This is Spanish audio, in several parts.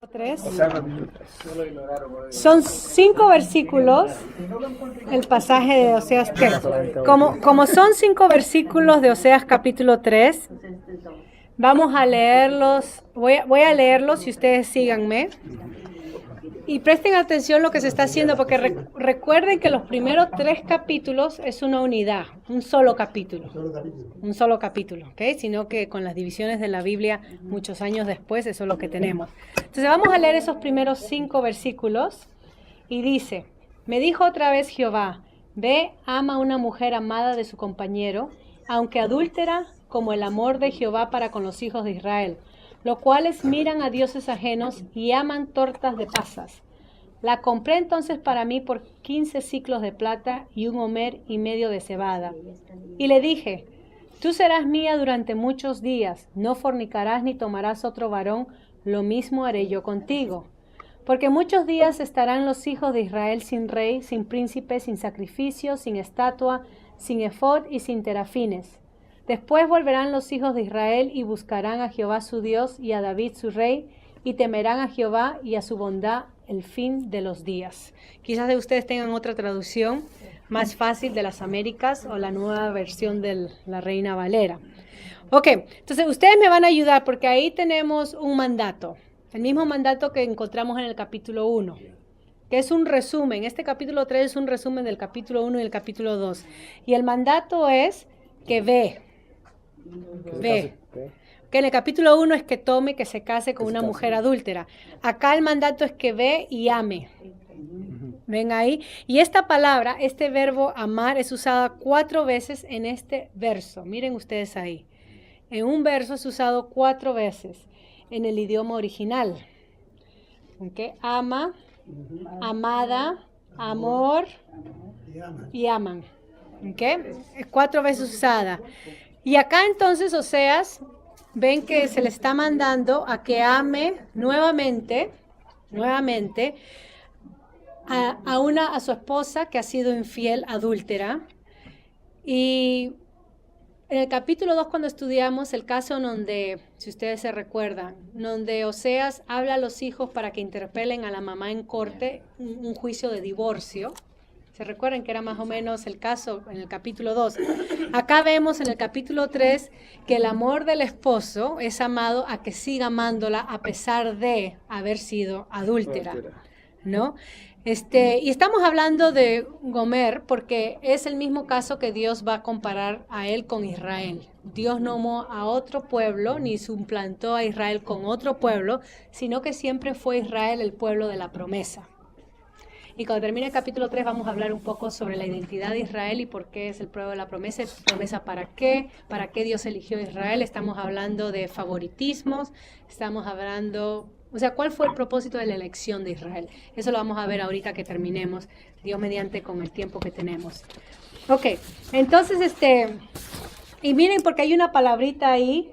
3. Son 5 versículos el pasaje de Oseas 3. Como son 5 versículos de Oseas capítulo 3, vamos a leerlos. Voy a leerlos y ustedes síganme. Y presten atención a lo que se está haciendo, porque recuerden que los primeros 3 capítulos es una unidad, un solo capítulo. Un solo capítulo, ¿ok? Sino que con las divisiones de la Biblia, muchos años después, eso es lo que tenemos. Entonces vamos a leer esos primeros 5 versículos. Y dice, me dijo otra vez Jehová, ve, ama a una mujer amada de su compañero, aunque adúltera como el amor de Jehová para con los hijos de Israel, los cuales miran a dioses ajenos y aman tortas de pasas. La compré entonces para mí por 15 siclos de plata y 1 homer y medio de cebada. Y le dije, tú serás mía durante muchos días, no fornicarás ni tomarás otro varón, lo mismo haré yo contigo. Porque muchos días estarán los hijos de Israel sin rey, sin príncipe, sin sacrificio, sin estatua, sin efod y sin terafines. Después volverán los hijos de Israel y buscarán a Jehová su Dios y a David su rey, y temerán a Jehová y a su bondad el fin de los días. Quizás de ustedes tengan otra traducción más fácil de las Américas o la nueva versión de la Reina Valera. Ok, entonces ustedes me van a ayudar porque ahí tenemos un mandato, el mismo mandato que encontramos en el capítulo 1, que es un resumen. Este capítulo 3 es un resumen del capítulo 1 y el capítulo 2. Y el mandato es que ve. Que en el capítulo 1 es que tome, que se case con una mujer adúltera. Acá el mandato es que ve y ame. Ven ahí. Y esta palabra, este verbo amar, es usada 4 veces en este verso. Miren ustedes ahí. En un verso es usado 4 veces en el idioma original. ¿Okay? Ama, amada, amor y aman. ¿Okay? Es 4 veces usada. Y acá entonces Oseas, ven que se le está mandando a que ame nuevamente a su esposa que ha sido infiel, adúltera. Y en el capítulo 2, cuando estudiamos el caso en donde, si ustedes se recuerdan, donde Oseas habla a los hijos para que interpelen a la mamá en corte, un juicio de divorcio. ¿Se recuerdan que era más o menos el caso en el capítulo 2? Acá vemos en el capítulo 3 que el amor del esposo es amado a que siga amándola a pesar de haber sido adúltera, ¿no? Y estamos hablando de Gomer porque es el mismo caso que Dios va a comparar a él con Israel. Dios no amó a otro pueblo ni suplantó a Israel con otro pueblo, sino que siempre fue Israel el pueblo de la promesa. Y cuando termine el capítulo 3 vamos a hablar un poco sobre la identidad de Israel y por qué es el pueblo de la promesa. ¿Promesa para qué Dios eligió a Israel? Estamos hablando de favoritismos, estamos hablando, o sea, ¿cuál fue el propósito de la elección de Israel? Eso lo vamos a ver ahorita que terminemos, Dios mediante, con el tiempo que tenemos. Ok, entonces, y miren, porque hay una palabrita ahí,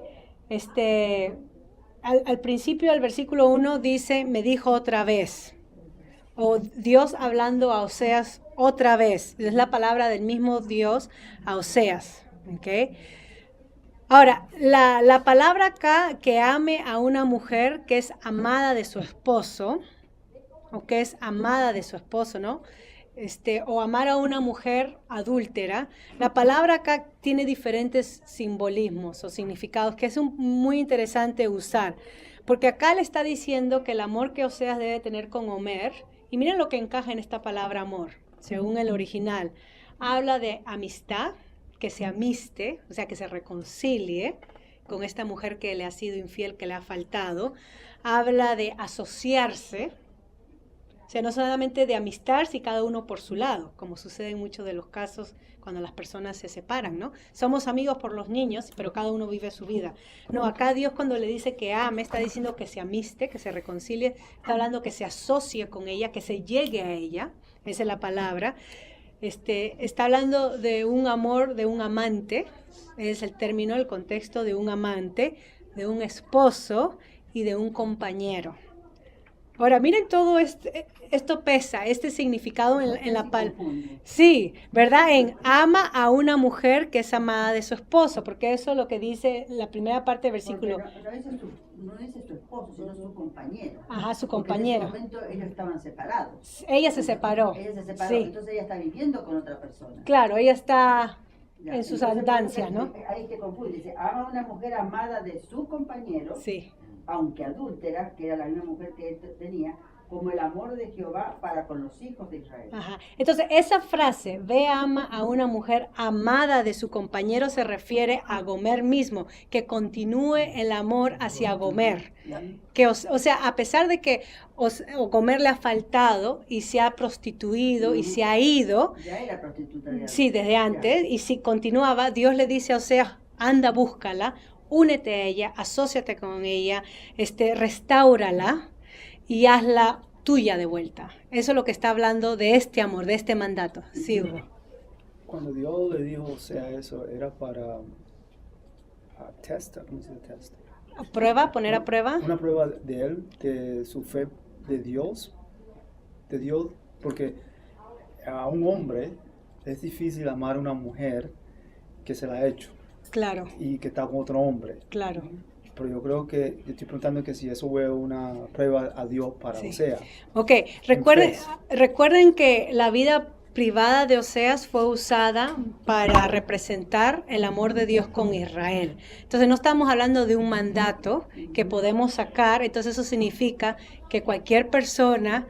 al principio del versículo 1 dice, me dijo otra vez. O Dios hablando a Oseas otra vez. Es la palabra del mismo Dios a Oseas. ¿Okay? Ahora, la palabra acá, que ame a una mujer que es amada de su esposo, o que es amada de su esposo, ¿no? O amar a una mujer adúltera, la palabra acá tiene diferentes simbolismos o significados que es muy interesante usar. Porque acá le está diciendo que el amor que Oseas debe tener con Gomer, y miren lo que encaja en esta palabra amor, según el original. Habla de amistad, que se amiste, o sea, que se reconcilie con esta mujer que le ha sido infiel, que le ha faltado. Habla de asociarse, o sea, no solamente de amistarse y cada uno por su lado, como sucede en muchos de los casos cuando las personas se separan, ¿no? Somos amigos por los niños, pero cada uno vive su vida. No, acá Dios cuando le dice que ame, está diciendo que se amiste, que se reconcilie, está hablando que se asocie con ella, que se llegue a ella, esa es la palabra. Está hablando de un amor, de un amante, es el término, el contexto de un amante, de un esposo y de un compañero. Ahora, miren todo esto pesa, este significado en la palabra. Sí, ¿verdad? En ama a una mujer que es amada de su esposo, porque eso es lo que dice la primera parte del versículo. no es su esposo, sino su compañero. Ajá, su Porque compañero. en ese momento ellos estaban separados. Ella se separó. Ella se separó, Sí, entonces ella está viviendo con otra persona. claro, ella está Ya, en sus entonces, por eso andancias, ¿no? ahí te confunde. Dice, ama a una mujer amada de su compañero, Sí. aunque adúltera, que era la misma mujer que él tenía, como el amor de Jehová para con los hijos de Israel. Ajá. Entonces, esa frase, ve, ama a una mujer amada de su compañero, se refiere a Gomer mismo, que continúe el amor hacia Gomer. Que, o sea, a pesar de que Gomer le ha faltado y se ha prostituido y se ha ido, Ya era prostituta. Ya. sí, desde antes, y si continuaba, Dios le dice a Oseas, anda, búscala, únete a ella, asóciate con ella, restáurala y hazla tuya de vuelta. Eso es lo que está hablando de este amor, de este mandato. Sí, Hugo. Cuando Dios le dijo, o sea, eso era para testa, ¿cómo se dice testa? Prueba, poner a prueba. Una prueba de él, de su fe de Dios, porque a un hombre es difícil amar a una mujer que se la ha hecho Claro, y que está con otro hombre. claro. Pero yo creo que, yo estoy preguntando que si eso fue una prueba a Dios para Sí. Osea. Ok, recuerden, Entonces- recuerden que la vida privada de Oseas fue usada para representar el amor de Dios con Israel. Entonces no estamos hablando de un mandato que podemos sacar, entonces eso significa que cualquier persona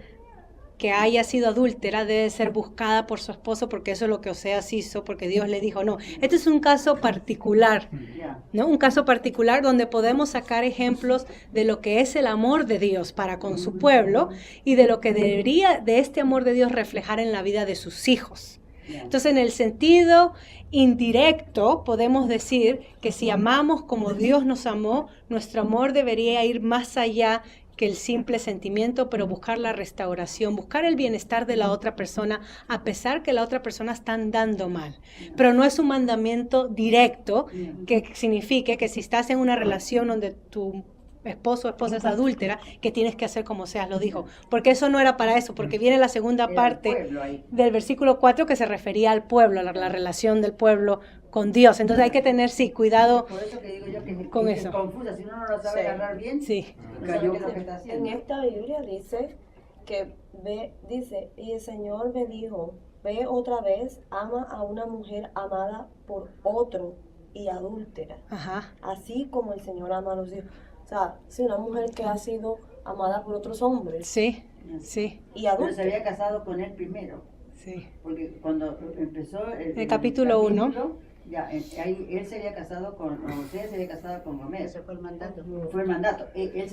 que haya sido adúltera debe ser buscada por su esposo, porque eso es lo que Oseas hizo, porque Dios le dijo, no, este es un caso particular, Ya. ¿no? Un caso particular donde podemos sacar ejemplos de lo que es el amor de Dios para con su pueblo y de lo que debería de este amor de Dios reflejar en la vida de sus hijos. Ya. Entonces, en el sentido indirecto, podemos decir que si amamos como Dios nos amó, nuestro amor debería ir más allá que el simple sentimiento, pero buscar la restauración, buscar el bienestar de la otra persona, a pesar que la otra persona está andando mal. Pero no es un mandamiento directo que signifique que si estás en una relación donde tu esposo o esposa es adúltera, que tienes que hacer como Oseas lo dijo. Porque eso no era para eso, porque viene la segunda Era el parte pueblo ahí. del versículo 4 que se refería al pueblo, a la relación del pueblo con Dios. Entonces hay que tener, sí, cuidado. Por eso que digo yo que Con es eso. confusa, si uno no lo sabe Sí. agarrar bien, Sí, no sabe qué es lo que está En haciendo. esta Biblia dice dice, y el Señor me dijo, ve otra vez, ama a una mujer amada por otro y adúltera, ajá, así como el Señor ama a los hijos. O sea, si una mujer que ha sido amada por otros hombres sí, sí, y Pero se adúltera. había casado con él primero, sí. porque cuando empezó El capítulo 1. ya, ahí él se había casado con, o sea, se había casado con Gomer. Ese fue el mandato. Fue el mandato. Él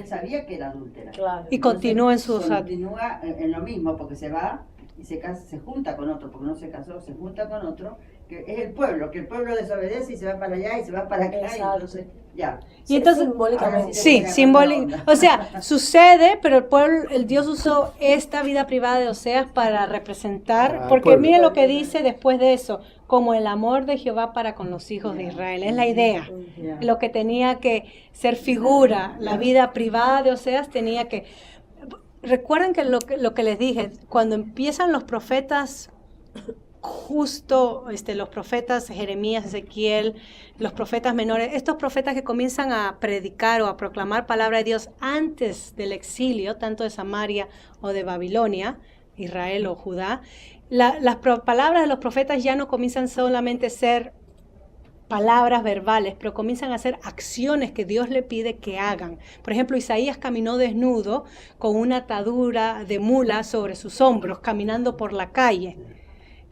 sabía que era adúltera. Claro. Y continúa en sus... Continúa en lo mismo, porque se va y se junta con otro, porque no se casó, se junta con otro, que es el pueblo, que el pueblo desobedece y se va para allá y se va para acá, y Exacto. entonces, ya. Y entonces, simbólicamente. sí, simbólico. O sea, sucede, pero el pueblo, el Dios usó esta vida privada de Oseas para representar, Al porque pueblo. mire lo que dice después de eso, como el amor de Jehová para con los hijos de Israel. Es la idea. Ya. Lo que tenía que ser figura, la vida privada de Oseas tenía que... Recuerden que lo que les dije, cuando empiezan los profetas, justo los profetas Jeremías, Ezequiel, los profetas menores, estos profetas que comienzan a predicar o a proclamar palabra de Dios antes del exilio, tanto de Samaria o de Babilonia, Israel o Judá, las palabras de los profetas ya no comienzan solamente a ser palabras verbales, pero comienzan a hacer acciones que Dios le pide que hagan. Por ejemplo, Isaías caminó desnudo con una atadura de mula sobre sus hombros, caminando por la calle.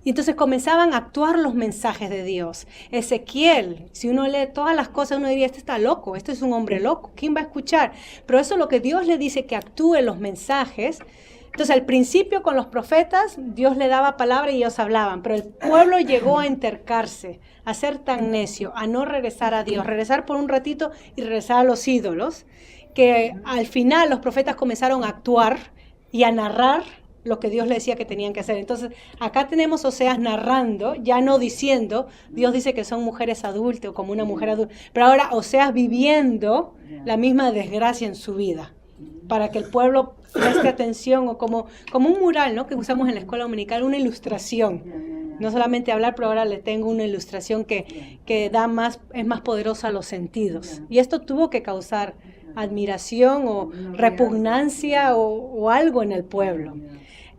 Y entonces comenzaban a actuar los mensajes de Dios. Ezequiel, si uno lee todas las cosas, uno diría, este está loco, este es un hombre loco, ¿quién va a escuchar? Pero eso es lo que Dios le dice, que actúe los mensajes. Entonces, al principio con los profetas, Dios le daba palabra y ellos hablaban, pero el pueblo llegó a entercarse, a ser tan necio, a no regresar a Dios, regresar por un ratito y regresar a los ídolos, que al final los profetas comenzaron a actuar y a narrar lo que Dios le decía que tenían que hacer. Entonces, acá tenemos Oseas narrando, ya no diciendo, Dios dice que son mujeres adultas o como una mujer adulta, pero ahora Oseas viviendo la misma desgracia en su vida, para que el pueblo preste atención, o como un mural, ¿no?, que usamos en la escuela dominical, una ilustración. No solamente hablar, pero ahora le tengo una ilustración que da más, es más poderosa a los sentidos. Y esto tuvo que causar admiración o repugnancia o algo en el pueblo.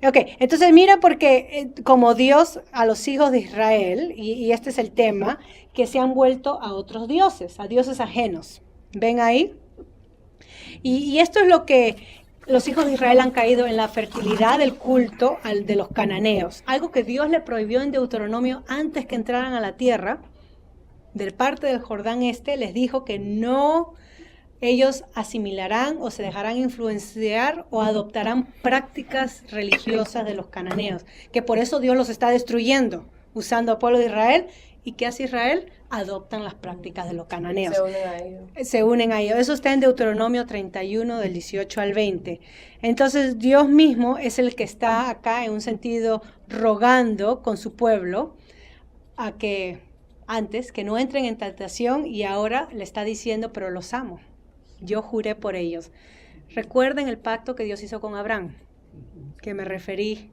Ok, entonces mira porque como Dios a los hijos de Israel, y este es el tema, que se han vuelto a otros dioses, a dioses ajenos. ¿Ven ahí? Y esto es lo que los hijos de Israel han caído en la fertilidad del culto de los cananeos. Algo que Dios le prohibió en Deuteronomio antes que entraran a la tierra, del parte del Jordán este, les dijo que no ellos asimilarán o se dejarán influenciar o adoptarán prácticas religiosas de los cananeos, que por eso Dios los está destruyendo, usando al pueblo de Israel. ¿Y qué hace Israel? Adoptan las prácticas de los cananeos. Se unen a ellos. Eso está en Deuteronomio 31, del 18 al 20. Entonces Dios mismo es el que está acá en un sentido rogando con su pueblo a que antes que no entren en tentación, y ahora le está diciendo, pero los amo. Yo juré por ellos. Recuerden el pacto que Dios hizo con Abraham, que me referí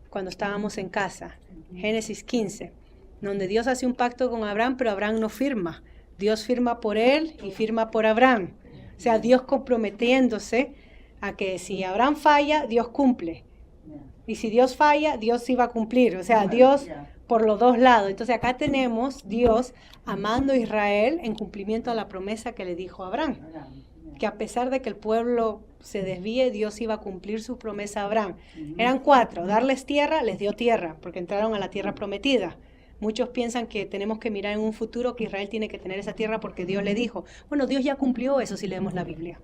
cuando estábamos en casa. Génesis 15, donde Dios hace un pacto con Abraham, pero Abraham no firma. Dios firma por él y firma por Abraham. O sea, Dios comprometiéndose a que si Abraham falla, Dios cumple. Y si Dios falla, Dios iba a cumplir. O sea, Dios por los dos lados. Entonces acá tenemos Dios amando a Israel en cumplimiento a la promesa que le dijo a Abraham. Que a pesar de que el pueblo se desvíe, Dios iba a cumplir su promesa a Abraham. Eran 4, darles tierra, les dio tierra, porque entraron a la tierra prometida. Muchos piensan que tenemos que mirar en un futuro que Israel tiene que tener esa tierra porque Dios le dijo. Bueno, Dios ya cumplió eso si leemos la Biblia.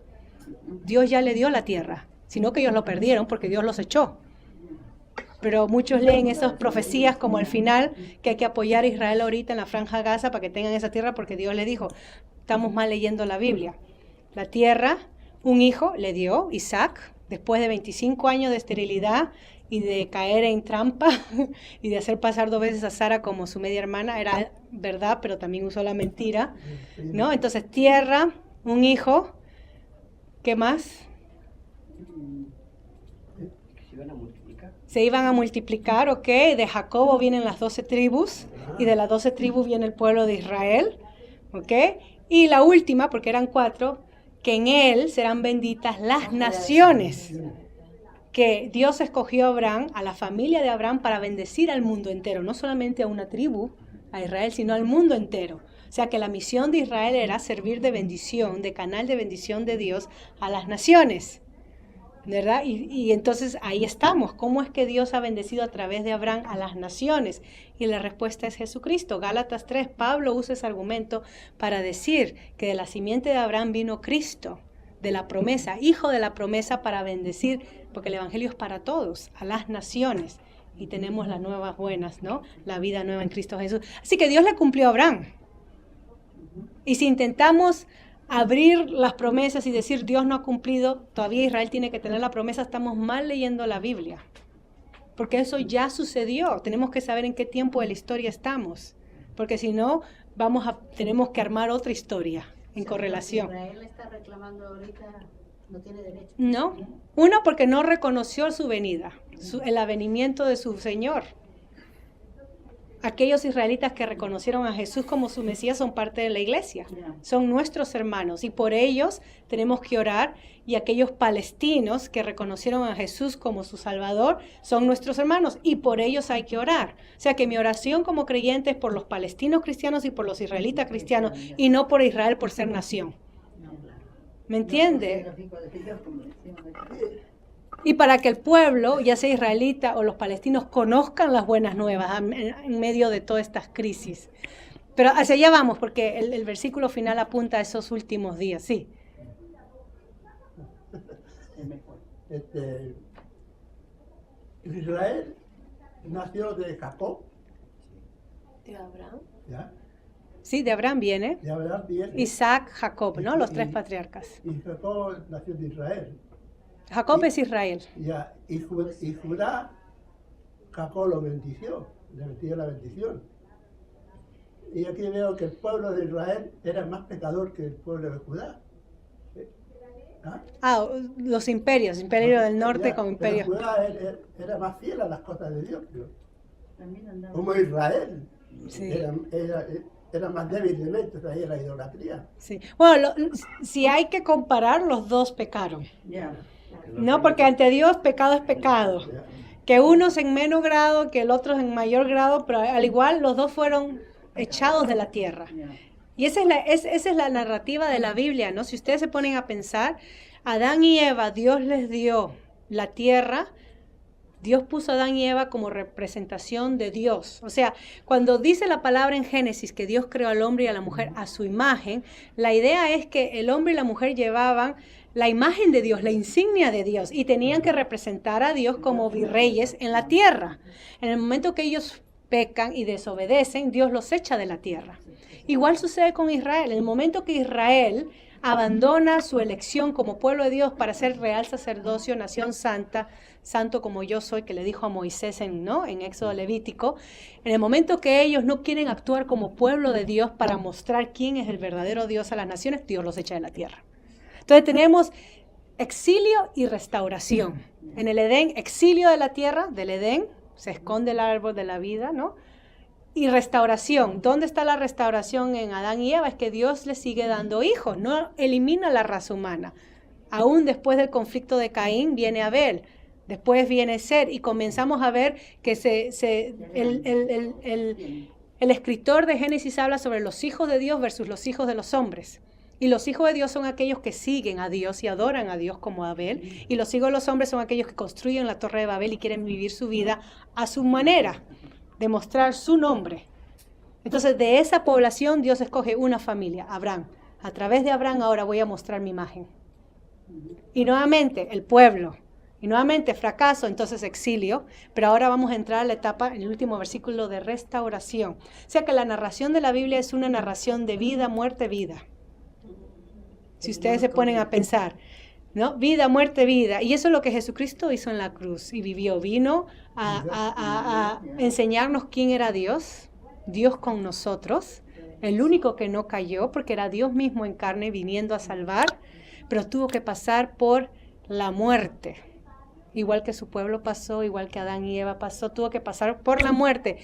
Dios ya le dio la tierra, sino que ellos lo perdieron porque Dios los echó. Pero muchos leen esas profecías como al final, que hay que apoyar a Israel ahorita en la Franja de Gaza para que tengan esa tierra porque Dios le dijo. Estamos mal leyendo la Biblia. La tierra, un hijo le dio, Isaac, después de 25 años de esterilidad y de caer en trampa y de hacer pasar 2 veces a Sara como su media hermana. Era verdad, pero también usó la mentira, ¿no? Entonces, tierra, un hijo, ¿qué más? Se iban a multiplicar, ¿ok? De Jacobo vienen las 12 tribus y de las 12 tribus viene el pueblo de Israel, ¿ok? Y la última, porque eran 4, que en él serán benditas las naciones. Que Dios escogió a Abraham, a la familia de Abraham, para bendecir al mundo entero, no solamente a una tribu, a Israel, sino al mundo entero. O sea que la misión de Israel era servir de bendición, de canal de bendición de Dios a las naciones. ¿Verdad? Y entonces ahí estamos. ¿Cómo es que Dios ha bendecido a través de Abraham a las naciones? Y la respuesta es Jesucristo. Gálatas 3, Pablo usa ese argumento para decir que de la simiente de Abraham vino Cristo, de la promesa, hijo de la promesa, para bendecir, porque el evangelio es para todos, a las naciones. Y tenemos las nuevas buenas, ¿no? La vida nueva en Cristo Jesús. Así que Dios le cumplió a Abraham. Y si intentamos abrir las promesas y decir Dios no ha cumplido, todavía Israel tiene que tener la promesa, estamos mal leyendo la Biblia. Porque eso ya sucedió. Tenemos que saber en qué tiempo de la historia estamos. Porque si no, tenemos que armar otra historia en correlación. Israel está reclamando ahorita, no tiene derecho. No. Uno, porque no reconoció su venida, el avenimiento de su Señor. Aquellos israelitas que reconocieron a Jesús como su Mesías son parte de la iglesia, son nuestros hermanos y por ellos tenemos que orar, y aquellos palestinos que reconocieron a Jesús como su Salvador son nuestros hermanos y por ellos hay que orar. O sea que mi oración como creyente es por los palestinos cristianos y por los israelitas cristianos y no por Israel por ser nación. ¿Me entiende? Y para que el pueblo, ya sea israelita o los palestinos, conozcan las buenas nuevas en medio de todas estas crisis. Pero hacia allá vamos, porque el versículo final apunta a esos últimos días, sí. Israel nació de Jacob. ¿De Abraham? ¿Ya? Sí, de Abraham viene. De Abraham viene. Isaac, Jacob, ¿no? Los 3 patriarcas. Y Jacob nació de Israel. Jacob es Israel. Ya, y Judá, Jacob lo bendició, le metió la bendición. Y aquí veo que el pueblo de Israel era más pecador que el pueblo de Judá. ¿Ah? Los imperios, imperio del norte ya, con imperio. Pero Judá era más fiel a las cosas de Dios, como Israel. Sí. era más débil de mente, traía la idolatría. Sí. Bueno, si hay que comparar, los dos pecaron. Ya. No, porque ante Dios pecado es pecado. Que unos en menos grado, que el otro en mayor grado, pero al igual los dos fueron echados de la tierra. Ya. Y esa es la narrativa de la Biblia, ¿no? Si ustedes se ponen a pensar, Adán y Eva, Dios les dio la tierra. Dios puso a Adán y Eva como representación de Dios. O sea, cuando dice la palabra en Génesis que Dios creó al hombre y a la mujer a su imagen, la idea es que el hombre y la mujer llevaban la imagen de Dios, la insignia de Dios, y tenían que representar a Dios como virreyes en la tierra. En el momento que ellos pecan y desobedecen, Dios los echa de la tierra. Igual sucede con Israel. En el momento que Israel abandona su elección como pueblo de Dios para ser real sacerdocio, nación santa, santo como yo soy, que le dijo a Moisés en Éxodo Levítico, en el momento que ellos no quieren actuar como pueblo de Dios para mostrar quién es el verdadero Dios a las naciones, Dios los echa de la tierra. Entonces tenemos exilio y restauración. En el Edén, exilio de la tierra, del Edén, se esconde el árbol de la vida, ¿no? Y restauración. ¿Dónde está la restauración en Adán y Eva? Es que Dios les sigue dando hijos, no elimina la raza humana. Aún después del conflicto de Caín viene Abel, después viene Set, y comenzamos a ver que el escritor de Génesis habla sobre los hijos de Dios versus los hijos de los hombres. Y los hijos de Dios son aquellos que siguen a Dios y adoran a Dios como Abel. Y los hijos de los hombres son aquellos que construyen la Torre de Babel y quieren vivir su vida a su manera, demostrar su nombre. Entonces, de esa población Dios escoge una familia, Abraham. A través de Abraham ahora voy a mostrar mi imagen. Y nuevamente el pueblo. Y nuevamente fracaso, entonces exilio. Pero ahora vamos a entrar a la etapa, en el último versículo, de restauración. O sea que la narración de la Biblia es una narración de vida, muerte, vida. Si ustedes se ponen a pensar, ¿no? Vida, muerte, vida. Y eso es lo que Jesucristo hizo en la cruz y vivió. Vino a enseñarnos quién era Dios, Dios con nosotros, el único que no cayó, porque era Dios mismo en carne viniendo a salvar, pero tuvo que pasar por la muerte. Igual que su pueblo pasó, igual que Adán y Eva pasó, tuvo que pasar por la muerte.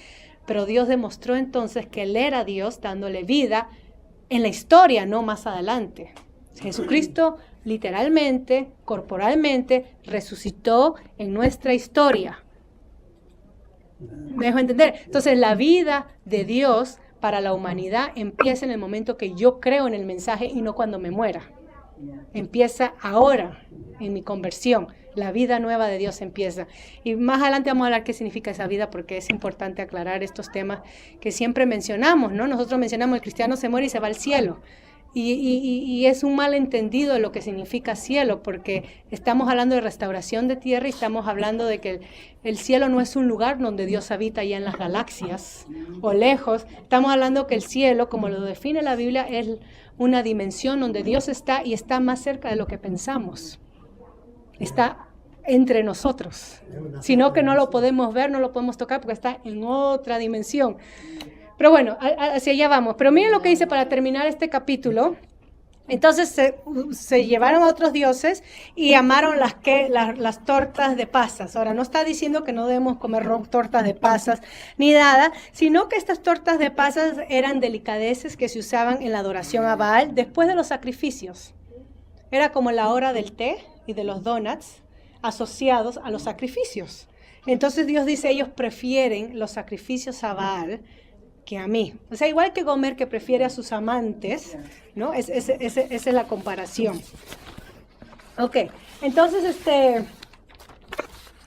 Pero Dios demostró entonces que Él era Dios, dándole vida en la historia, no más adelante. Jesucristo literalmente, corporalmente, resucitó en nuestra historia. ¿Me dejo entender? Entonces la vida de Dios para la humanidad empieza en el momento que yo creo en el mensaje y no cuando me muera. Empieza ahora, en mi conversión. La vida nueva de Dios empieza. Y más adelante vamos a hablar qué significa esa vida, porque es importante aclarar estos temas que siempre mencionamos, ¿no? Nosotros mencionamos el cristiano se muere y se va al cielo. Y es un malentendido de lo que significa cielo, porque estamos hablando de restauración de tierra y estamos hablando de que el cielo no es un lugar donde Dios habita allá en las galaxias o lejos. Estamos hablando que el cielo, como lo define la Biblia, es una dimensión donde Dios está y está más cerca de lo que pensamos. Está entre nosotros, sino que no lo podemos ver, no lo podemos tocar porque está en otra dimensión. Pero bueno, hacia allá vamos. Pero miren lo que dice para terminar este capítulo. Entonces se llevaron a otros dioses y amaron las tortas de pasas. Ahora, no está diciendo que no debemos comer tortas de pasas ni nada, sino que estas tortas de pasas eran delicadeces que se usaban en la adoración a Baal después de los sacrificios. Era como la hora del té y de los donuts asociados a los sacrificios. Entonces Dios dice, ellos prefieren los sacrificios a Baal que a mí. O sea, igual que Gomer, que prefiere a sus amantes, ¿no? Esa es la comparación. Ok, entonces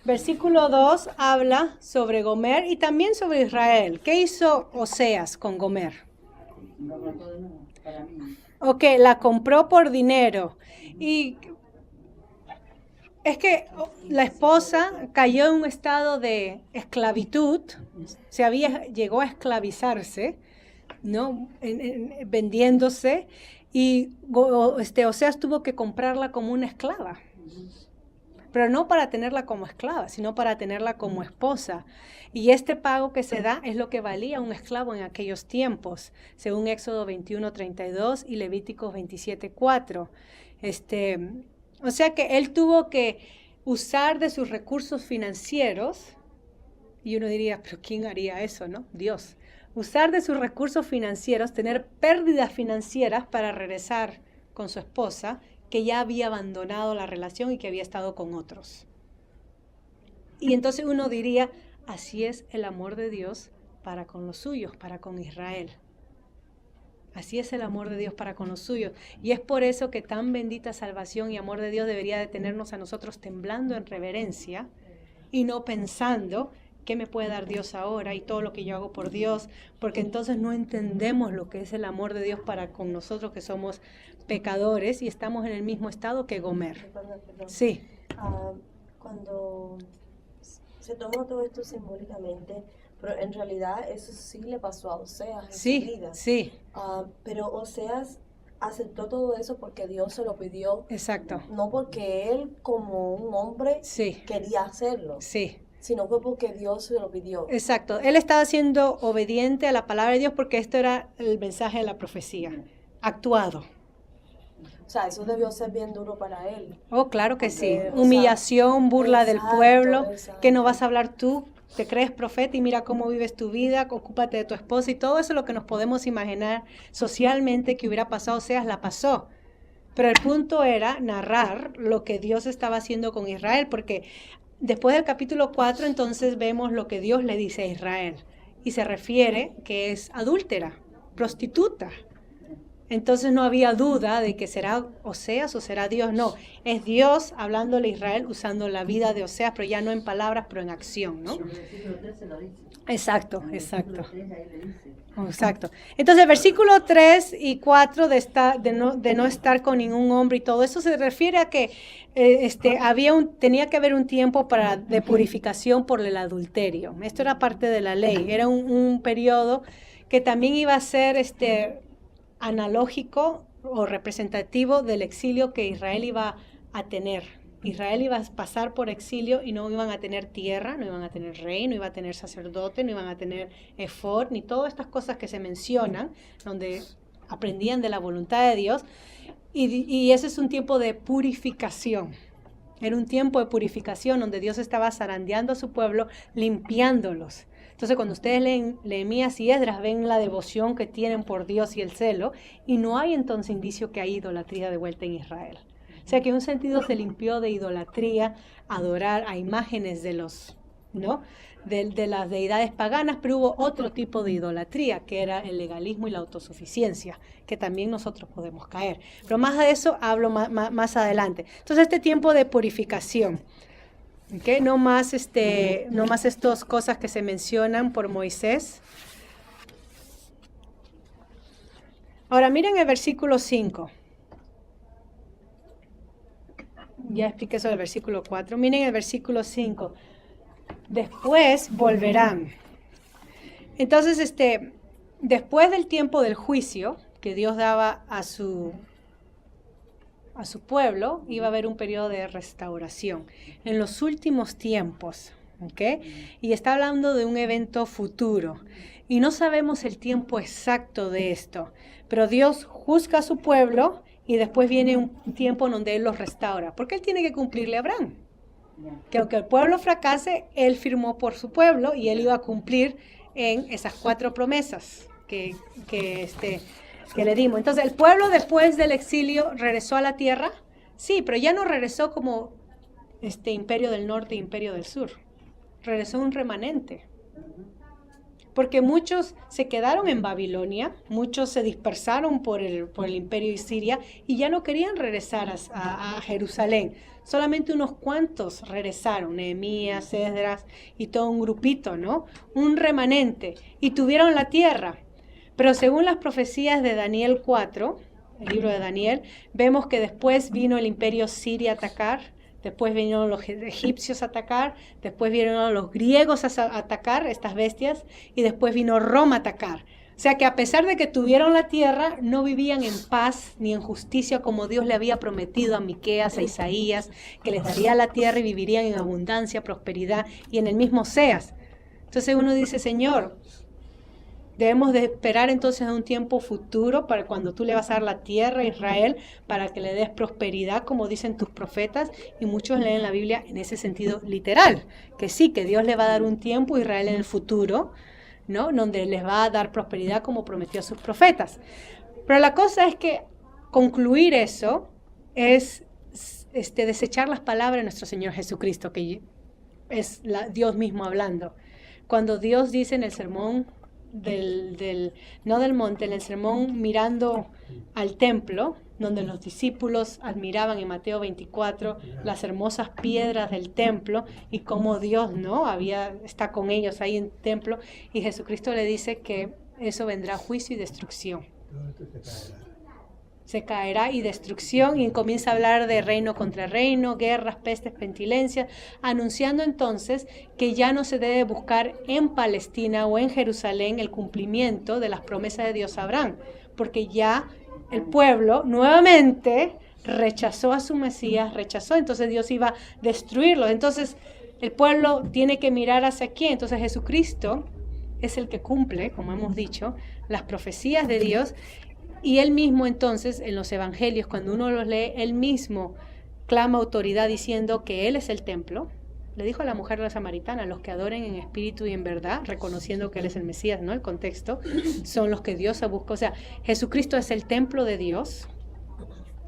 versículo 2 habla sobre Gomer y también sobre Israel. ¿Qué hizo Oseas con Gomer? Ok, la compró por dinero. Y es que la esposa cayó en un estado de esclavitud, llegó a esclavizarse, ¿no? Vendiéndose, y Oseas tuvo que comprarla como una esclava. Pero no para tenerla como esclava, sino para tenerla como esposa. Y este pago que se da es lo que valía un esclavo en aquellos tiempos, según Éxodo 21:32 y Levíticos 27:4. O sea que él tuvo que usar de sus recursos financieros, y uno diría, pero ¿quién haría eso, no? Dios. usar de sus recursos financieros, tener pérdidas financieras para regresar con su esposa, que ya había abandonado la relación y que había estado con otros. Y entonces uno diría, así es el amor de Dios para con los suyos, para con Israel. Así es el amor de Dios para con los suyos. Y es por eso que tan bendita salvación y amor de Dios debería de tenernos a nosotros temblando en reverencia y no pensando qué me puede dar Dios ahora y todo lo que yo hago por Dios, porque entonces no entendemos lo que es el amor de Dios para con nosotros que somos pecadores y estamos en el mismo estado que Gomer. Perdón. Sí, Cuando se toma todo esto simbólicamente, pero en realidad eso sí le pasó a Oseas en su sí, vida. sí, Pero Oseas aceptó todo eso porque Dios se lo pidió, exacto, no porque él como un hombre sí, quería hacerlo, sí. sino fue porque Dios se lo pidió. Exacto, él estaba siendo obediente a la palabra de Dios porque esto era el mensaje de la profecía, actuado. O sea, eso debió ser bien duro para él. Oh, claro que sí. Porque, o sea, Humillación, burla del exacto, pueblo, exacto. que no vas a hablar tú, te crees profeta y mira cómo vives tu vida, ocúpate de tu esposa y todo eso es lo que nos podemos imaginar socialmente que hubiera pasado, Oseas la pasó. Pero el punto era narrar lo que Dios estaba haciendo con Israel, porque después del capítulo 4 entonces vemos lo que Dios le dice a Israel y se refiere que es adúltera, prostituta. Entonces no había duda de que será Oseas o será Dios. No, es Dios hablándole a Israel usando la vida de Oseas, pero ya no en palabras, pero en acción, ¿no? En el versículo 3 se lo dice. Exacto, En el exacto. versículo 3 ahí le dice. Exacto. Entonces, versículo 3 y 4 de no estar con ningún hombre y todo eso se refiere a que tenía que haber un tiempo de purificación por el adulterio. Esto era parte de la ley. Era un periodo que también iba a ser analógico o representativo del exilio que Israel iba a tener. Israel iba a pasar por exilio y no iban a tener tierra, no iban a tener rey, no iba a tener sacerdote, no iban a tener efod, ni todas estas cosas que se mencionan, donde aprendían de la voluntad de Dios. Y ese es un tiempo de purificación. Era un tiempo de purificación donde Dios estaba zarandeando a su pueblo, limpiándolos. Entonces, cuando ustedes leen Nehemías y Esdras, ven la devoción que tienen por Dios y el celo, y no hay entonces indicio que hay idolatría de vuelta en Israel. O sea que en un sentido se limpió de idolatría, adorar a imágenes de las deidades paganas, pero hubo otro tipo de idolatría, que era el legalismo y la autosuficiencia, que también nosotros podemos caer. Pero más de eso hablo más adelante. Entonces, este tiempo de purificación. Okay, no más estas cosas que se mencionan por Moisés. Ahora miren el versículo 5. Ya expliqué eso del versículo 4. Miren el versículo 5. Después volverán. Entonces, después del tiempo del juicio que Dios daba a su pueblo, iba a haber un periodo de restauración en los últimos tiempos, ¿ok? Y está hablando de un evento futuro y no sabemos el tiempo exacto de esto, pero Dios juzga a su pueblo y después viene un tiempo en donde Él los restaura, porque Él tiene que cumplirle a Abraham, que aunque el pueblo fracase, Él firmó por su pueblo y Él iba a cumplir en esas 4 promesas que le dimos. Entonces, ¿el pueblo después del exilio regresó a la tierra? Sí, pero ya no regresó como imperio del norte e imperio del sur. Regresó un remanente. Porque muchos se quedaron en Babilonia, muchos se dispersaron por el imperio de Siria y ya no querían regresar a Jerusalén. Solamente unos cuantos regresaron, Nehemías, Esdras y todo un grupito, ¿no? Un remanente. Y tuvieron la tierra. Pero según las profecías de Daniel 4, el libro de Daniel, vemos que después vino el imperio sirio a atacar, después vinieron los egipcios a atacar, después vinieron los griegos a atacar estas bestias y después vino Roma a atacar. O sea que a pesar de que tuvieron la tierra, no vivían en paz ni en justicia como Dios le había prometido a Miqueas, a Isaías, que les daría la tierra y vivirían en abundancia, prosperidad y en el mismo Oseas. Entonces uno dice, Señor, debemos de esperar entonces a un tiempo futuro para cuando tú le vas a dar la tierra a Israel para que le des prosperidad, como dicen tus profetas, y muchos leen la Biblia en ese sentido literal, que sí, que Dios le va a dar un tiempo a Israel en el futuro, ¿no? Donde les va a dar prosperidad como prometió a sus profetas. Pero la cosa es que concluir eso es desechar las palabras de nuestro Señor Jesucristo, que es Dios mismo hablando. Cuando Dios dice en el sermón no del monte, en el sermón mirando al templo, donde los discípulos admiraban en Mateo 24 las hermosas piedras del templo y cómo Dios, ¿no?, está con ellos ahí en el templo, y Jesucristo le dice que eso vendrá juicio y destrucción. Se caerá y destrucción, y comienza a hablar de reino contra reino, guerras, pestes, pestilencias, anunciando entonces que ya no se debe buscar en Palestina o en Jerusalén el cumplimiento de las promesas de Dios a Abraham, porque ya el pueblo nuevamente rechazó a su Mesías, entonces Dios iba a destruirlo. Entonces el pueblo tiene que mirar hacia aquí. Entonces Jesucristo es el que cumple, como hemos dicho, las profecías de Dios. Y él mismo entonces, en los evangelios, cuando uno los lee, él mismo clama autoridad diciendo que él es el templo. Le dijo a la mujer de la samaritana: los que adoren en espíritu y en verdad, reconociendo que él es el Mesías, ¿no? El contexto, son los que Dios busca. O sea, Jesucristo es el templo de Dios.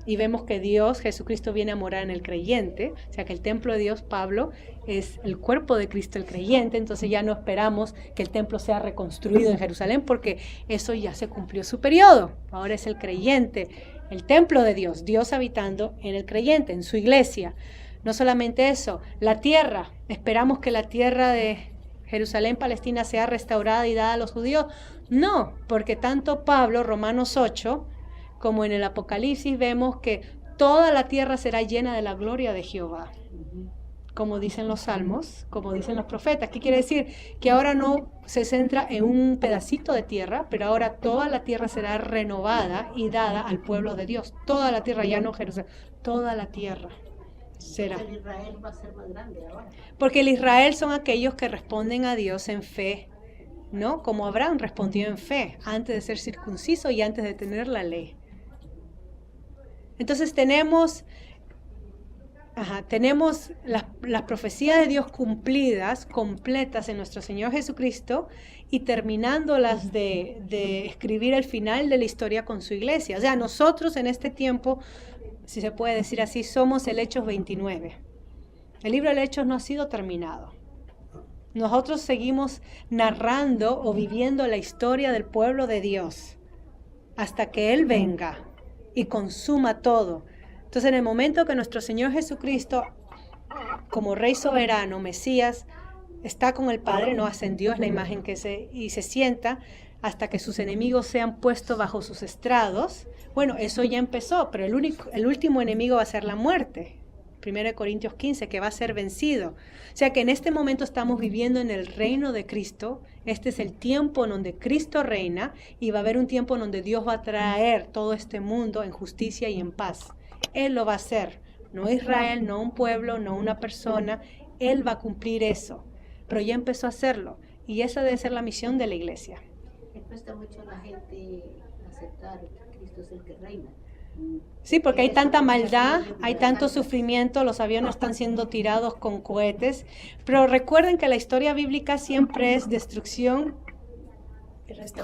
Y vemos que Jesucristo viene a morar en el creyente. O sea, que el templo de Dios, Pablo, es el cuerpo de Cristo, el creyente. Entonces ya no esperamos que el templo sea reconstruido en Jerusalén, porque eso ya se cumplió su periodo. Ahora es el creyente, el templo de Dios, Dios habitando en el creyente, en su iglesia. No solamente eso, la tierra. Esperamos que la tierra de Jerusalén, Palestina, sea restaurada y dada a los judíos. No, porque tanto Pablo, Romanos 8, como en el Apocalipsis, vemos que toda la tierra será llena de la gloria de Jehová, como dicen los salmos, como dicen los profetas. ¿Qué quiere decir? Que ahora no se centra en un pedacito de tierra, pero ahora toda la tierra será renovada y dada al pueblo de Dios. Toda la tierra, ya no Jerusalén, toda la tierra será. El Israel va a ser más grande ahora. Porque el Israel son aquellos que responden a Dios en fe, ¿no? Como Abraham respondió en fe antes de ser circunciso y antes de tener la ley. Entonces tenemos las profecías de Dios cumplidas, completas en nuestro Señor Jesucristo, y terminándolas de escribir el final de la historia con su iglesia. O sea, nosotros en este tiempo, si se puede decir así, somos el Hechos 29. El libro de Hechos no ha sido terminado. Nosotros seguimos narrando o viviendo la historia del pueblo de Dios hasta que Él venga y consuma todo. Entonces, en el momento que nuestro Señor Jesucristo, como Rey soberano, Mesías, está con el Padre, no ascendió, es la imagen que se sienta hasta que sus enemigos sean puestos bajo sus estrados. Bueno, eso ya empezó, pero el último enemigo va a ser la muerte. 1 Corintios 15, que va a ser vencido. O sea que en este momento estamos viviendo en el reino de Cristo. Este es el tiempo en donde Cristo reina, y va a haber un tiempo en donde Dios va a traer todo este mundo en justicia y en paz. Él lo va a hacer. No Israel, no un pueblo, no una persona. Él va a cumplir eso. Pero ya empezó a hacerlo. Y esa debe ser la misión de la iglesia. Le cuesta mucho a la gente aceptar que Cristo es el que reina. Sí, porque hay tanta maldad, hay tanto sufrimiento, los aviones están siendo tirados con cohetes, pero recuerden que la historia bíblica siempre es destrucción,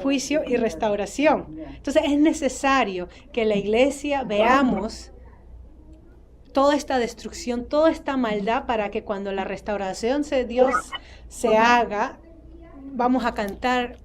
juicio y restauración. Entonces es necesario que la iglesia veamos toda esta destrucción, toda esta maldad, para que cuando la restauración de Dios se haga, vamos a cantar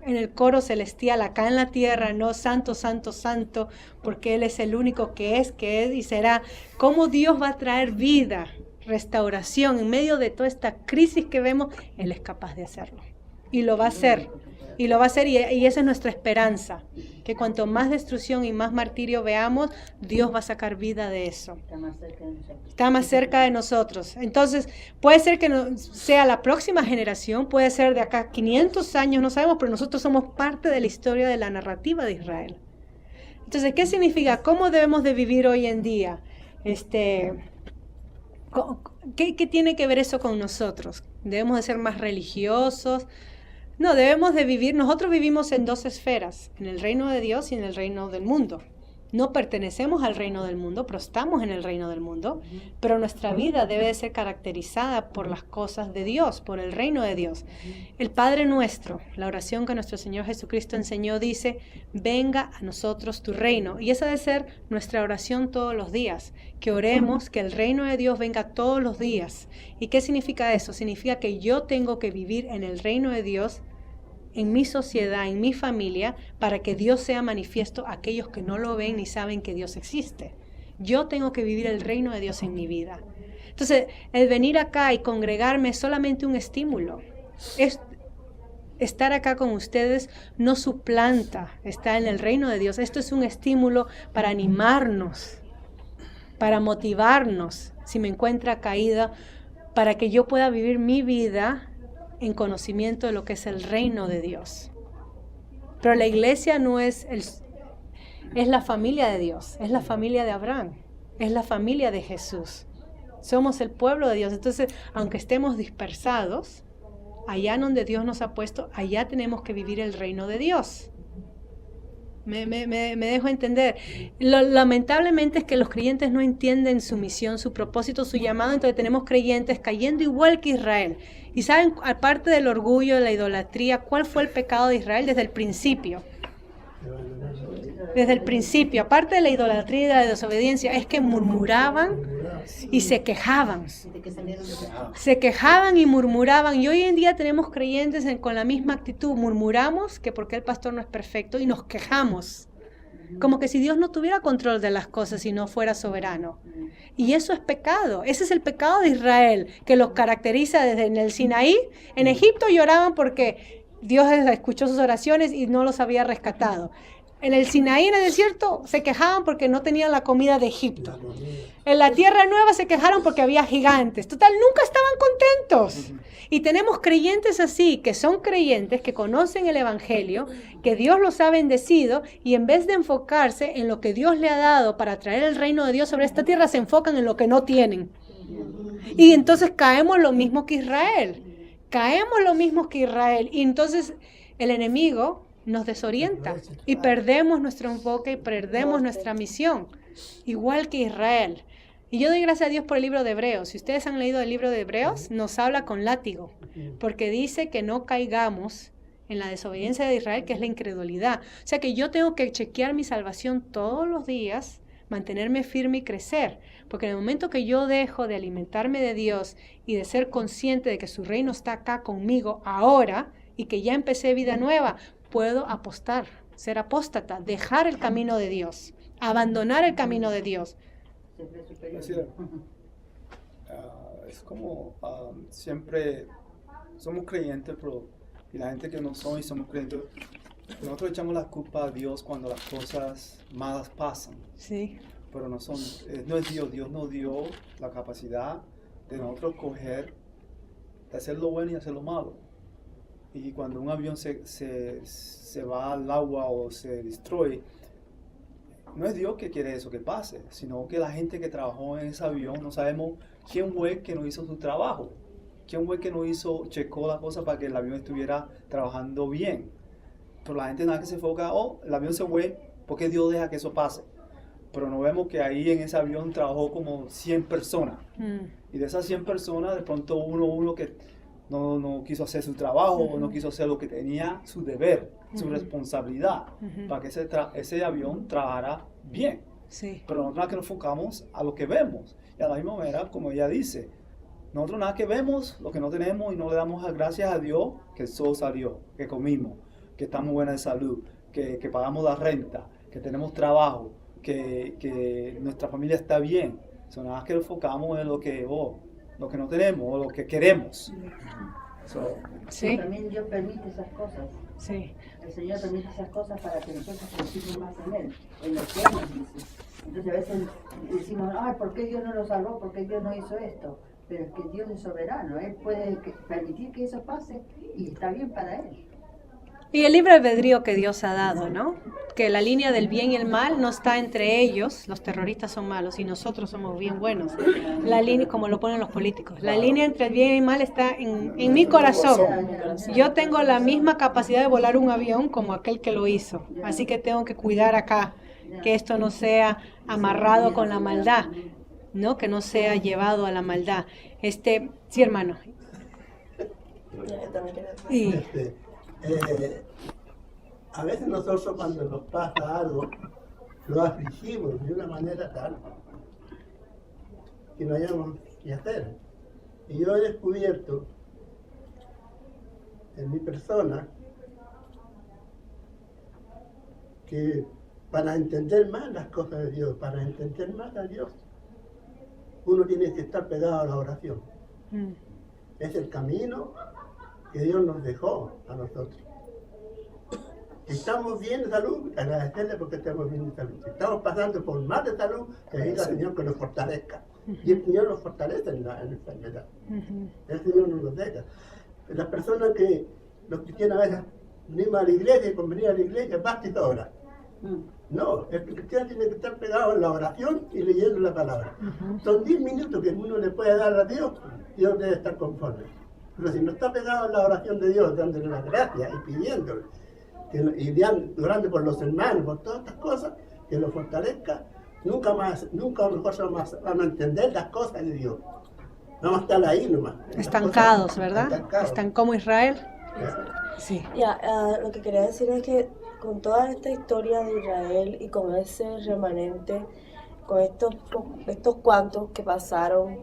en el coro celestial, acá en la tierra, no santo, santo, santo, porque Él es el único que es y será. Cómo Dios va a traer vida, restauración, en medio de toda esta crisis que vemos. Él es capaz de hacerlo. Y lo va a hacer. Y lo va a hacer, y esa es nuestra esperanza. Que cuanto más destrucción y más martirio veamos, Dios va a sacar vida de eso. Está más cerca de nosotros. Entonces, puede ser que no sea la próxima generación, puede ser de acá 500 años, no sabemos, pero nosotros somos parte de la historia de la narrativa de Israel. Entonces, ¿qué significa? ¿Cómo debemos de vivir hoy en día? ¿Qué tiene que ver eso con nosotros? ¿Debemos de ser más religiosos? No, debemos de vivir, nosotros vivimos en dos esferas, en el reino de Dios y en el reino del mundo. No pertenecemos al reino del mundo, pero estamos en el reino del mundo. Pero nuestra vida debe de ser caracterizada por las cosas de Dios, por el reino de Dios. El Padre Nuestro, la oración que nuestro Señor Jesucristo enseñó, dice, venga a nosotros tu reino. Y esa debe ser nuestra oración todos los días, que oremos que el reino de Dios venga todos los días. ¿Y qué significa eso? Significa que yo tengo que vivir en el reino de Dios, en mi sociedad, en mi familia, para que Dios sea manifiesto a aquellos que no lo ven ni saben que Dios existe. Yo tengo que vivir el reino de Dios en mi vida. Entonces, el venir acá y congregarme es solamente un estímulo. Estar acá con ustedes no suplanta estar en el reino de Dios. Esto es un estímulo para animarnos, para motivarnos, si me encuentra caída, para que yo pueda vivir mi vida en conocimiento de lo que es el reino de Dios. Pero la iglesia no es la familia de Dios, es la familia de Abraham, es la familia de Jesús. Somos el pueblo de Dios. Entonces, aunque estemos dispersados, allá donde Dios nos ha puesto, allá tenemos que vivir el reino de Dios. Me dejo entender. Lamentablemente es que los creyentes no entienden su misión, su propósito, su llamado. Entonces tenemos creyentes cayendo igual que Israel. Y saben, aparte del orgullo, de la idolatría, ¿cuál fue el pecado de Israel desde el principio? Desde el principio, aparte de la idolatría y de la desobediencia, es que murmuraban y se quejaban. Se quejaban y murmuraban. Y hoy en día tenemos creyentes con la misma actitud. Murmuramos que porque el pastor no es perfecto y nos quejamos. Como que si Dios no tuviera control de las cosas y no fuera soberano. Y eso es pecado. Ese es el pecado de Israel, que los caracteriza desde en el Sinaí. En Egipto lloraban porque Dios escuchó sus oraciones y no los había rescatado. En el Sinaí, en el desierto, se quejaban porque no tenían la comida de Egipto. En la tierra nueva se quejaron porque había gigantes. Total, nunca estaban contentos. Y tenemos creyentes así, que son creyentes, que conocen el Evangelio, que Dios los ha bendecido, y en vez de enfocarse en lo que Dios le ha dado para traer el reino de Dios sobre esta tierra, se enfocan en lo que no tienen. Y entonces caemos lo mismo que Israel. Caemos lo mismo que Israel. Y entonces el enemigo nos desorienta y perdemos nuestro enfoque y perdemos nuestra misión, igual que Israel. Y yo doy gracias a Dios por el libro de Hebreos. Si ustedes han leído el libro de Hebreos, nos habla con látigo, porque dice que no caigamos en la desobediencia de Israel, que es la incredulidad. O sea que yo tengo que chequear mi salvación todos los días, mantenerme firme y crecer, porque en el momento que yo dejo de alimentarme de Dios y de ser consciente de que su reino está acá conmigo ahora y que ya empecé vida nueva, puedo apostar, ser apóstata, dejar el camino de Dios, abandonar el camino de Dios. Es como siempre somos creyentes, pero y la gente que no son y somos creyentes, nosotros echamos la culpa a Dios cuando las cosas malas pasan. Sí. Pero no es Dios. Dios nos dio la capacidad de nosotros coger, de hacer lo bueno y hacer lo malo. Y cuando un avión se va al agua o se destruye, no es Dios que quiere eso que pase, sino que la gente que trabajó en ese avión, no sabemos quién fue que no hizo su trabajo, quién fue que no checó la cosa para que el avión estuviera trabajando bien. Pero la gente nada que se enfoca, el avión se fue, porque Dios deja que eso pase. Pero no vemos que ahí en ese avión trabajó como 100 personas. Y de esas 100 personas, de pronto uno que no quiso hacer su trabajo, o no quiso hacer lo que tenía, su deber, su responsabilidad, para que ese avión trabajara bien. Sí. Pero nosotros nada que nos enfocamos a lo que vemos. Y a la misma manera, como ella dice, nosotros nada que vemos, lo que no tenemos, y no le damos las gracias a Dios, que el sol salió, que comimos, que estamos buenas de salud, que pagamos la renta, que tenemos trabajo, que nuestra familia está bien. So, nada que nos enfocamos en lo que no tenemos o lo que queremos. Sí. También Dios permite esas cosas. Sí. El Señor permite esas cosas para que nosotros confiemos más en Él, en lo que Él nos dice. Entonces a veces decimos, ¿por qué Dios no lo salvó? ¿Por qué Dios no hizo esto? Pero es que Dios es soberano, Él puede permitir que eso pase y está bien para Él. Y el libre albedrío que Dios ha dado, ¿no? Que la línea del bien y el mal no está entre ellos, los terroristas son malos y nosotros somos bien buenos. La línea, como lo ponen los políticos, la línea entre el bien y el mal está en mi corazón. Yo tengo la misma capacidad de volar un avión como aquel que lo hizo, así que tengo que cuidar acá que esto no sea amarrado con la maldad, ¿no? Que no sea llevado a la maldad. Sí, hermano. Y A veces nosotros cuando nos pasa algo, lo afligimos de una manera tal que no hayamos qué hacer. Y yo he descubierto en mi persona que para entender más las cosas de Dios, para entender más a Dios, uno tiene que estar pegado a la oración. Es el camino que Dios nos dejó a nosotros. Si estamos bien de salud, agradecerle porque estamos bien de salud. Si estamos pasando por mal de salud, pedirle al Señor que nos fortalezca. Y el Señor nos fortalece en la enfermedad. El Señor nos deja. Las personas los cristianos a veces venimos a la iglesia y con venir a la iglesia basta y sobra. No, el cristiano tiene que estar pegado en la oración y leyendo la palabra. Son 10 minutos que uno le puede dar a Dios, Dios debe estar conforme. Pero si no está pegado en la oración de Dios, dándole las gracias y pidiéndole, y orando por los hermanos, por todas estas cosas, que lo fortalezca, nunca mejor vamos a entender las cosas de Dios. Vamos a estar ahí nomás. Estancados, ¿verdad? Están como Israel. Sí. Lo que quería decir es que con toda esta historia de Israel y con ese remanente, con estos cuantos que pasaron,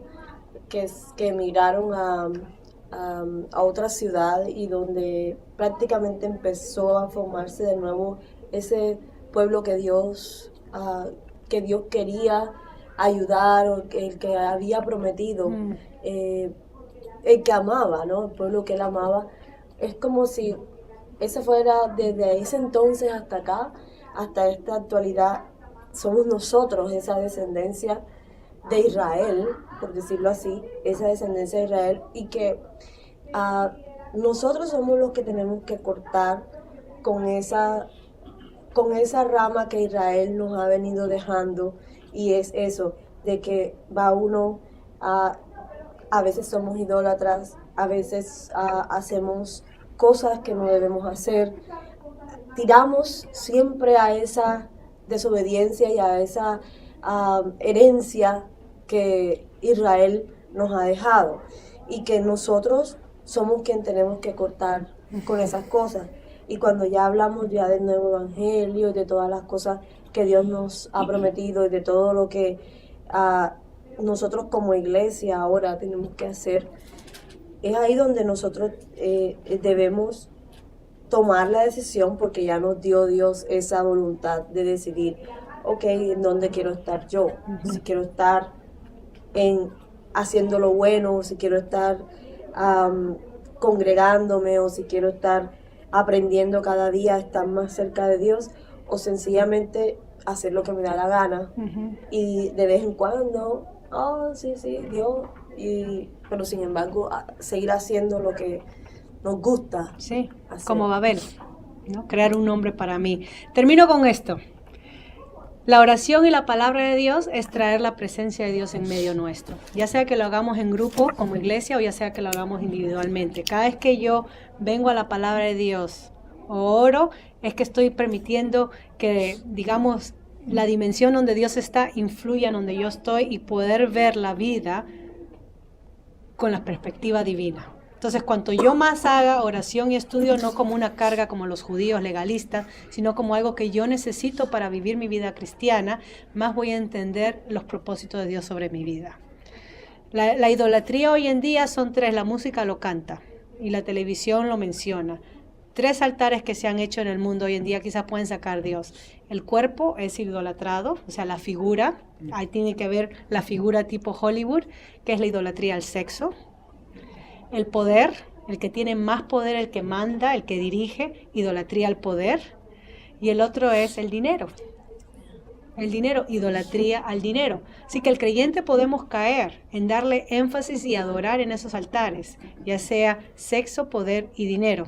que emigraron a otra ciudad y donde prácticamente empezó a formarse de nuevo ese pueblo que Dios quería ayudar, o el que había prometido, el que amaba, ¿no? El pueblo que él amaba. Es como si ese fuera desde ese entonces hasta acá, hasta esta actualidad, somos nosotros esa descendencia de Israel, por decirlo así, esa descendencia de Israel, y que nosotros somos los que tenemos que cortar con esa rama que Israel nos ha venido dejando, y es eso, de que va uno a veces somos idólatras, a veces hacemos cosas que no debemos hacer, tiramos siempre a esa desobediencia y a esa herencia que Israel nos ha dejado, y que nosotros somos quien tenemos que cortar con esas cosas. Y cuando ya hablamos ya del nuevo evangelio, de todas las cosas que Dios nos ha prometido y de todo lo que nosotros como iglesia ahora tenemos que hacer, es ahí donde nosotros debemos tomar la decisión, porque ya nos dio Dios esa voluntad de decidir, ok, ¿en dónde quiero estar yo? Si quiero estar haciendo lo bueno, o si quiero estar congregándome, o si quiero estar aprendiendo cada día a estar más cerca de Dios, o sencillamente hacer lo que me da la gana. Y de vez en cuando, sí, Dios, pero sin embargo seguir haciendo lo que nos gusta. Sí, hacer. como Babel, ¿no? Crear un nombre para mí. Termino con esto. La oración y la palabra de Dios es traer la presencia de Dios en medio nuestro. Ya sea que lo hagamos en grupo como iglesia o ya sea que lo hagamos individualmente. Cada vez que yo vengo a la palabra de Dios o oro, es que estoy permitiendo que, digamos, la dimensión donde Dios está influya en donde yo estoy y poder ver la vida con la perspectiva divina. Entonces, cuanto yo más haga oración y estudio, no como una carga como los judíos legalistas, sino como algo que yo necesito para vivir mi vida cristiana, más voy a entender los propósitos de Dios sobre mi vida. La idolatría hoy en día son 3, la música lo canta y la televisión lo menciona. 3 altares que se han hecho en el mundo hoy en día quizás pueden sacar Dios. El cuerpo es idolatrado, o sea, la figura, ahí tiene que ver la figura tipo Hollywood, que es la idolatría al sexo. El poder, el que tiene más poder, el que manda, el que dirige, idolatría al poder. Y el otro es el dinero. El dinero, idolatría al dinero. Así que el creyente podemos caer en darle énfasis y adorar en esos altares, ya sea sexo, poder y dinero.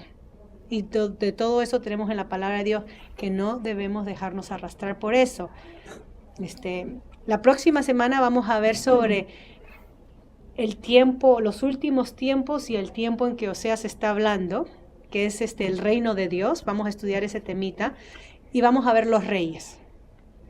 Y de todo eso tenemos en la palabra de Dios que no debemos dejarnos arrastrar por eso. La próxima semana vamos a ver sobre el tiempo, los últimos tiempos y el tiempo en que Oseas está hablando, que es el reino de Dios. Vamos a estudiar ese temita y vamos a ver los reyes.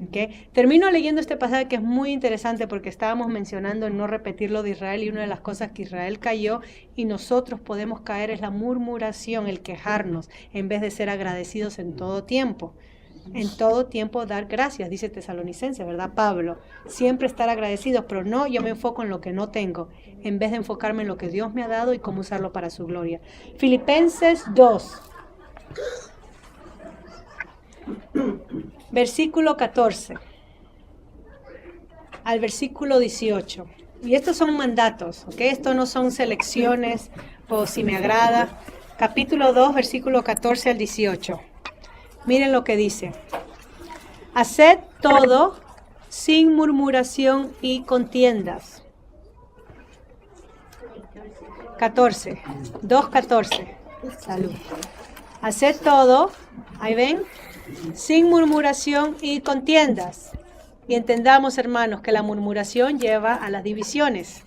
¿Okay? Termino leyendo este pasaje que es muy interesante porque estábamos mencionando el no repetir lo de Israel, y una de las cosas que Israel cayó y nosotros podemos caer es la murmuración, el quejarnos, en vez de ser agradecidos en todo tiempo. En todo tiempo dar gracias, dice Tesalonicenses, ¿verdad, Pablo? Siempre estar agradecidos, pero no, yo me enfoco en lo que no tengo, en vez de enfocarme en lo que Dios me ha dado y cómo usarlo para su gloria. Filipenses 2. Versículo 14 al versículo 18. Y estos son mandatos, ¿ok? Estos no son selecciones o si me agrada. Capítulo 2, versículo 14 al 18. Miren lo que dice. Haced todo sin murmuración y contiendas. 14. 2:14. Salud. Haced todo, ahí ven, sin murmuración y contiendas. Y entendamos, hermanos, que la murmuración lleva a las divisiones.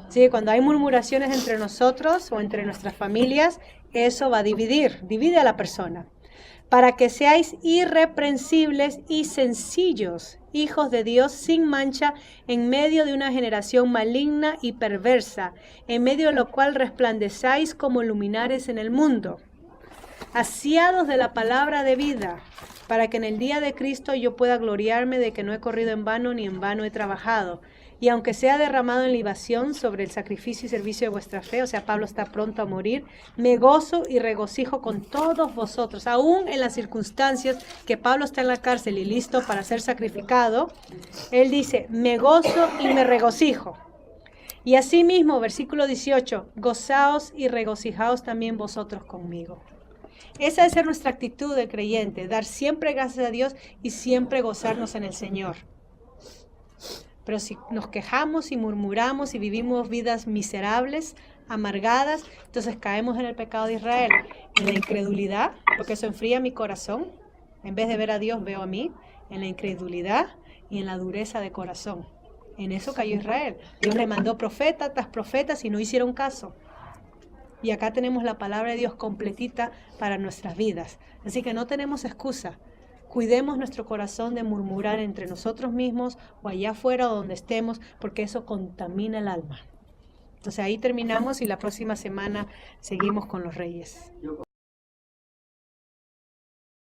¿Sí? Cuando hay murmuraciones entre nosotros o entre nuestras familias, eso va a divide a la persona. Para que seáis irreprensibles y sencillos, hijos de Dios sin mancha, en medio de una generación maligna y perversa, en medio de lo cual resplandezáis como luminares en el mundo, aseados de la palabra de vida, para que en el día de Cristo yo pueda gloriarme de que no he corrido en vano ni en vano he trabajado. Y aunque sea derramado en libación sobre el sacrificio y servicio de vuestra fe, o sea, Pablo está pronto a morir, me gozo y regocijo con todos vosotros, aún en las circunstancias que Pablo está en la cárcel y listo para ser sacrificado. Él dice, me gozo y me regocijo. Y asimismo, versículo 18, gozaos y regocijaos también vosotros conmigo. Esa debe ser nuestra actitud de creyente, dar siempre gracias a Dios y siempre gozarnos en el Señor. Pero si nos quejamos y murmuramos y vivimos vidas miserables, amargadas, entonces caemos en el pecado de Israel, en la incredulidad, porque eso enfría mi corazón. En vez de ver a Dios, veo a mí, en la incredulidad y en la dureza de corazón. En eso cayó Israel. Dios le mandó profeta tras profetas y no hicieron caso. Y acá tenemos la palabra de Dios completita para nuestras vidas. Así que no tenemos excusa. Cuidemos nuestro corazón de murmurar entre nosotros mismos o allá afuera o donde estemos, porque eso contamina el alma. Entonces ahí terminamos y la próxima semana seguimos con los reyes.